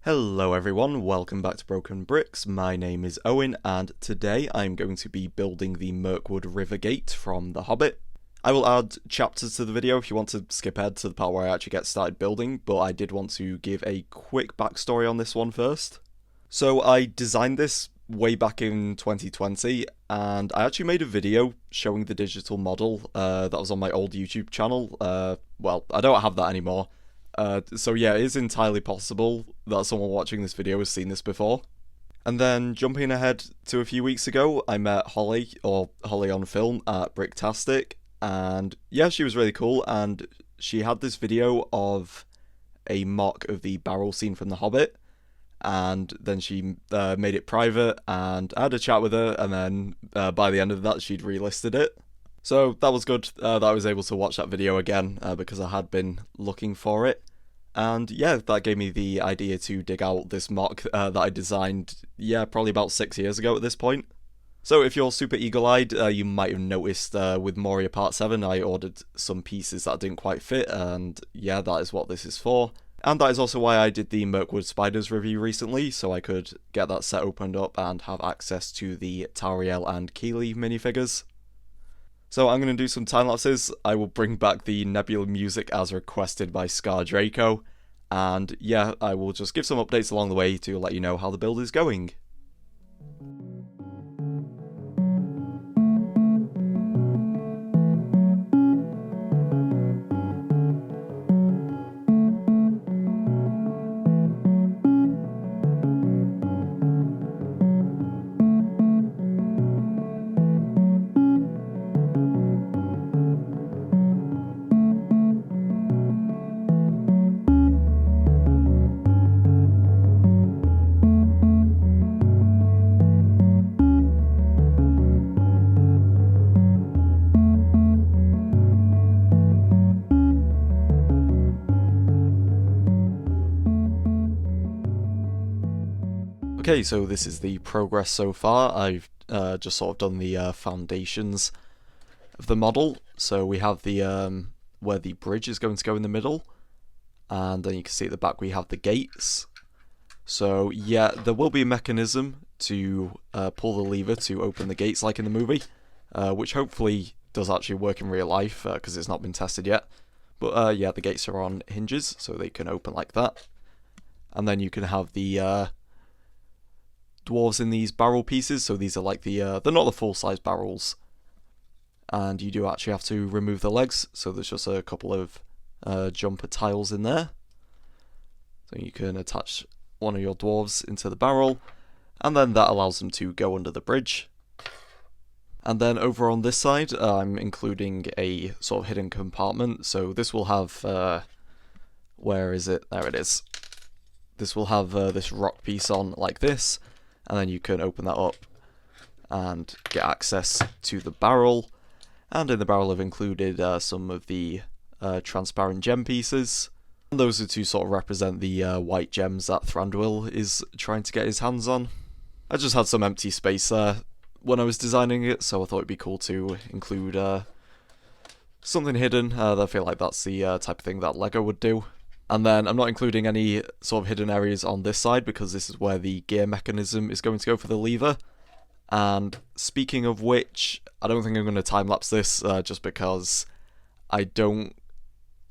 Hello everyone, welcome back to BrokeNbricks. My name is Owen and today I'm going to be building the Mirkwood River Gate from the Hobbit. I will add chapters to the video if you want to skip ahead to the part where I actually get started building, but I did want to give a quick backstory on this one first. So I designed this way back in 2020 and I actually made a video showing the digital model that was on my old YouTube channel. Well, I don't have that anymore. So yeah, it is entirely possible that someone watching this video has seen this before. And then jumping ahead to a few weeks ago, I met Holly, or Holly on film, at Bricktastic, and yeah, she was really cool, and she had this video of a mock of the barrel scene from The Hobbit, and then she made it private, and I had a chat with her, and then by the end of that, she'd relisted it. So that was good that I was able to watch that video again because I had been looking for it. And yeah, that gave me the idea to dig out this mock that I designed, yeah, probably about 6 years ago at this point. So if you're super eagle-eyed, you might have noticed with Moria Part 7 I ordered some pieces that didn't quite fit, and yeah, that is what this is for. And that is also why I did the Mirkwood Spiders review recently, so I could get that set opened up and have access to the Tauriel and Keeley minifigures. So I'm going to do some time lapses. I will bring back the Nebula music as requested by Scar Draco, and yeah, I will just give some updates along the way to let you know how the build is going. Okay, so this is the progress so far. I've just sort of done the foundations of the model. So we have the where the bridge is going to go in the middle, and then you can see at the back we have the gates. So yeah, there will be a mechanism to pull the lever to open the gates like in the movie, which hopefully does actually work in real life because it's not been tested yet. But yeah, the gates are on hinges, so they can open like that. And then you can have the dwarves in these barrel pieces, so these are like they're not the full-size barrels, and you do actually have to remove the legs, so there's just a couple of jumper tiles in there, so you can attach one of your dwarves into the barrel, and then that allows them to go under the bridge. And then over on this side, I'm including a sort of hidden compartment, so this will have where is it? There it is. This will have this rock piece on like this, and then you can open that up and get access to the barrel. And in the barrel I've included some of the transparent gem pieces. And those are to sort of represent the white gems that Thranduil is trying to get his hands on. I just had some empty space there when I was designing it, so I thought it'd be cool to include something hidden. I feel like that's the type of thing that Lego would do. And then I'm not including any sort of hidden areas on this side because this is where the gear mechanism is going to go for the lever. And speaking of which, I don't think I'm going to time-lapse this just because I don't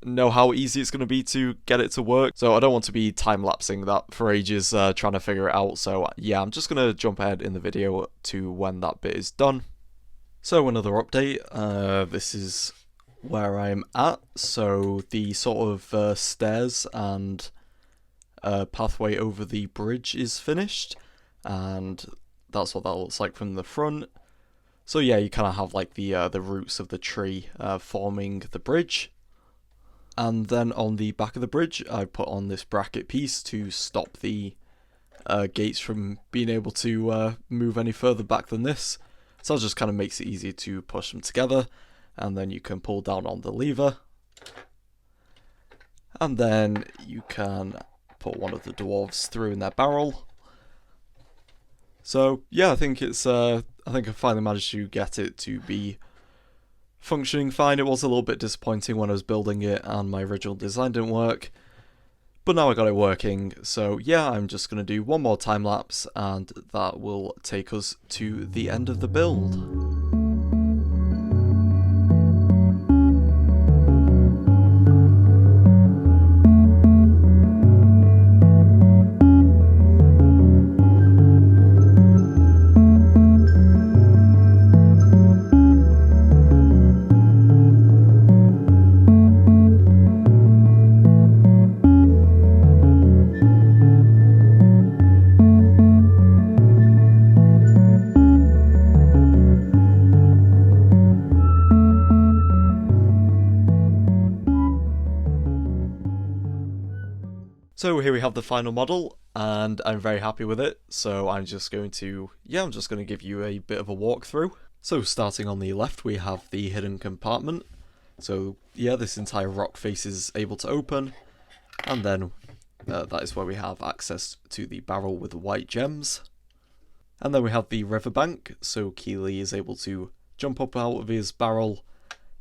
know how easy it's going to be to get it to work. So I don't want to be time-lapsing that for ages trying to figure it out. So yeah, I'm just going to jump ahead in the video to when that bit is done. So another update, this is where I'm at. So the sort of stairs and pathway over the bridge is finished, and that's what that looks like from the front. So yeah, you kind of have like the roots of the tree forming the bridge, and then on the back of the bridge I put on this bracket piece to stop the gates from being able to move any further back than this. So it just kind of makes it easier to push them together. And then you can pull down on the lever, and then you can put one of the dwarves through in their barrel. So yeah, I think it's I think I finally managed to get it to be functioning fine. It was a little bit disappointing when I was building it and my original design didn't work, But now I got it working, so yeah, I'm just going to do one more time lapse and that will take us to the end of the build. So here we have the final model, and I'm very happy with it, so I'm just going to give you a bit of a walkthrough. So starting on the left we have the hidden compartment. So yeah, this entire rock face is able to open, and then that is where we have access to the barrel with the white gems. And then we have the riverbank, so Keeley is able to jump up out of his barrel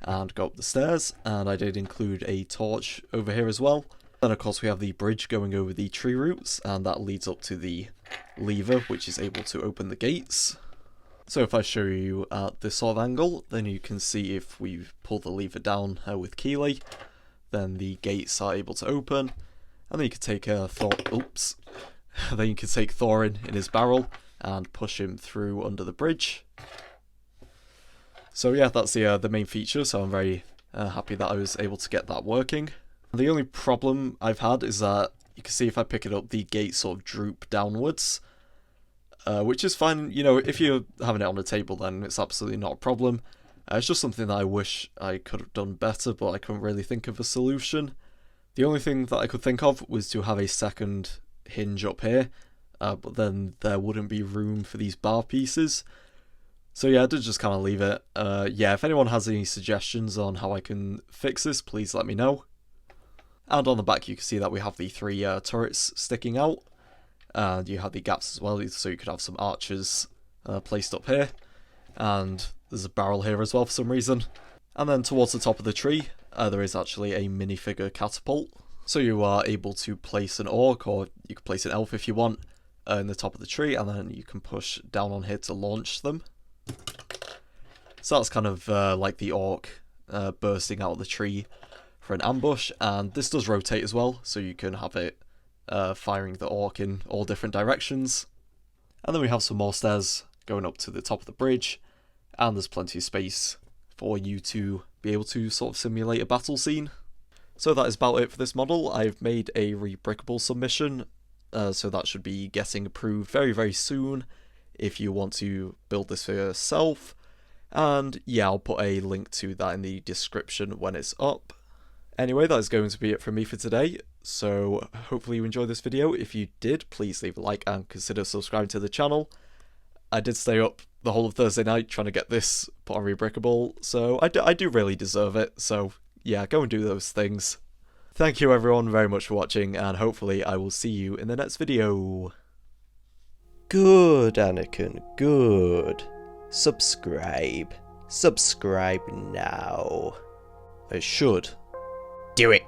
and go up the stairs, and I did include a torch over here as well. Then of course we have the bridge going over the tree roots, and that leads up to the lever which is able to open the gates. So if I show you at this sort of angle, then you can see if we pull the lever down with Keeley, then the gates are able to open, and then you can take then you can take Thorin in his barrel and push him through under the bridge. So yeah, that's the main feature, so I'm very happy that I was able to get that working. The only problem I've had is that you can see if I pick it up, the gates sort of droop downwards, which is fine. You know, if you're having it on the table, then it's absolutely not a problem. It's just something that I wish I could have done better, but I couldn't really think of a solution. The only thing that I could think of was to have a second hinge up here, but then there wouldn't be room for these bar pieces. So yeah, I did just kind of leave it. Yeah, if anyone has any suggestions on how I can fix this, please let me know. And on the back you can see that we have the three turrets sticking out, and you have the gaps as well, so you could have some archers placed up here, and there's a barrel here as well for some reason. And then towards the top of the tree there is actually a minifigure catapult, so you are able to place an orc, or you can place an elf if you want, in the top of the tree, and then you can push down on here to launch them. So that's kind of like the orc bursting out of the tree for an ambush, and this does rotate as well, so you can have it firing the orc in all different directions. And then we have some more stairs going up to the top of the bridge, and there's plenty of space for you to be able to sort of simulate a battle scene. So that is about it for this model. I've made a rebrickable submission, so that should be getting approved very, very soon if you want to build this for yourself. And yeah, I'll put a link to that in the description when it's up. Anyway, that is going to be it from me for today, so hopefully you enjoyed this video. If you did, please leave a like and consider subscribing to the channel. I did stay up the whole of Thursday night trying to get this put on Rebrickable, so I do really deserve it, so yeah, go and do those things. Thank you everyone very much for watching, and hopefully I will see you in the next video. Good, Anakin, good. Subscribe. Subscribe now. I should. Do it.